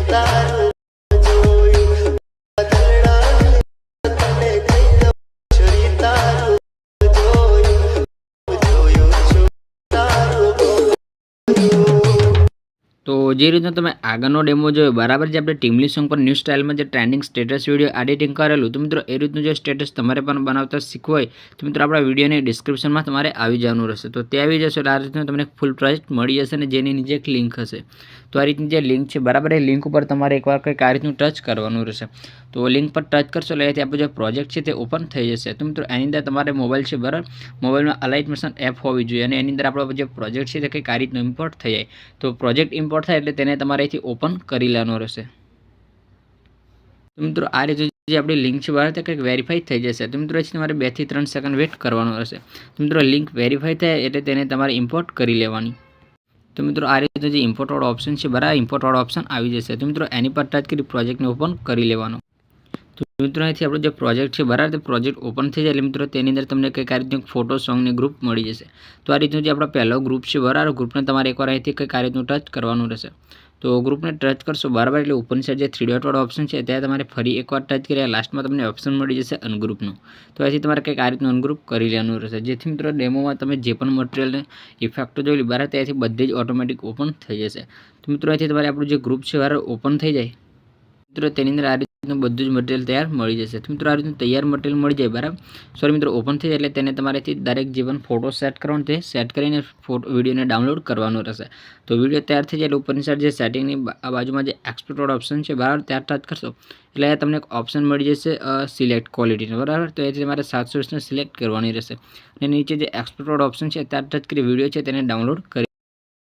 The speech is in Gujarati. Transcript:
તો જે રીતના તમે આગળનો ડેમો જોયો બરાબર, જે આપણે ટીમલી સોંગ પર ન્યૂ સ્ટાઇલમાં જે ટ્રેન્ડિંગ સ્ટેટસ વિડીયો એડિટિંગ કરેલું, તો મિત્રો એ રીતનું જે સ્ટેટસ તમારે પણ બનાવતા શીખવું હોય તો મિત્રો આપણા વિડીયોની ડિસ્ક્રિપ્શનમાં તમારે આવી જવાનું રહેશે. તો ત્યાં આવી જશો એટલે આ રીતનું તમને ફૂલ પ્રોજેક્ટ મળી જશે અને જેની નીચે એક લિંક હશે. તો આ રીતની જે લિંક છે બરાબર, એ લિંક ઉપર તમારે એકવાર કંઈક આ રીતનું ટચ કરવાનું રહેશે. તો લિંક પર ટચ કરશો એટલે અહીંયાથી આપણો જે પ્રોજેક્ટ છે તે ઓપન થઈ જશે. તો મિત્રો એની અંદર તમારે મોબાઈલ છે બરાબર, મોબાઈલમાં અલાઇટ મોશન એપ હોવી જોઈએ અને એની અંદર આપણો જે પ્રોજેક્ટ છે તે કંઈક આ રીતનું ઇમ્પોર્ટ થઈ જાય. તો પ્રોજેક્ટ ઇમ્પોર્ટ થાય એટલે તેને તમારે અહીંથી ઓપન કરી લેવાનો રહેશે. તો મિત્રો આ રીતે જે આપણી લિંક છે બરાબર તે કંઈક વેરીફાઈ થઈ જશે. તો મિત્રો તમારે 2 થી 3 સેકન્ડ વેટ કરવાનો રહેશે. તો મિત્રો લિંક વેરીફાઈ થાય એટલે તેને તમારે ઇમ્પોર્ટ કરી લેવાની. તો મિત્રો આ રીતે જે ઇમ્પોર્ટ વાળો ઓપ્શન છે બરાબર, ઇમ્પોર્ટ વાળો ઓપ્શન આવી જશે. તો મિત્રો એની પર ટચ કરી પ્રોજેક્ટને ઓપન કરી લેવાનો. તો મિત્રો અહીંથી આપણો જે પ્રોજેક્ટ છે બરાબર, તે પ્રોજેક્ટ ઓપન થઈ જાય એટલે મિત્રો તેની અંદર તમને કંઈક આ રીતનું ફોટો સોંગની ગ્રુપ મળી જશે. તો આ રીતનું જે આપણો પહેલો ગ્રુપ છે બરાબર, ગ્રુપને તમારે એકવાર અહીંથી કંઈક આ રીતનું ટચ કરવાનું રહેશે. તો ગ્રુપને ટચ કરશો બરાબર એટલે ઉપરની સાઈડ જે 3 ડોટ વાળો ઓપ્શન છે ત્યાં તમારે ફરી એકવાર ટચ કર્યા લાસ્ટમાં તમને ઓપ્શન મળી જશે અનગ્રુપનું. તો અહીંથી તમારે કંઈક આ રીતનું અનગ્રુપ કરી લેવાનું રહેશે, જેથી મિત્રો ડેમોમાં તમે જે પણ મટીરિયલને ઇફેક્ટો જોઈ બરાબર ત્યાંથી બધી જ ઓટોમેટિક ઓપન થઈ જશે. તો મિત્રો અહીંથી તમારે આપણું જે ગ્રુપ છે બરાબર ઓપન થઈ જાય મિત્રો તેની અંદર આ રીતનું બધું જ મટીરિયલ તૈયાર મળી જશે. તો મિત્રો આ રીતનું તૈયાર મટીરિયલ મળી જાય બરાબર, સોરી મિત્રો ઓપન થઈ જાય એટલે તેને તમારેથી દરેક જે પણ ફોટો સેટ કરવાનો તે સેટ કરીને વિડીયોને ડાઉનલોડ કરવાનો રહેશે. તો વિડીયો તૈયાર થઈ જાય એટલે ઉપરની સાઈડ જે સેટિંગની બાજુમાં જે એક્સપોર્ટ ઓપ્શન છે બરાબર ત્યાં ટચ કરશો એટલે તમને એક ઓપ્શન મળી જશે સિલેક્ટ ક્વોલિટીનો બરાબર. તો એથી તમારે 720ને સિલેક્ટ કરવાની રહેશે અને નીચે જે એક્સપોર્ટ ઓપ્શન છે ત્યાં ટચ કરી વિડીયો છે તેને ડાઉનલોડ કરી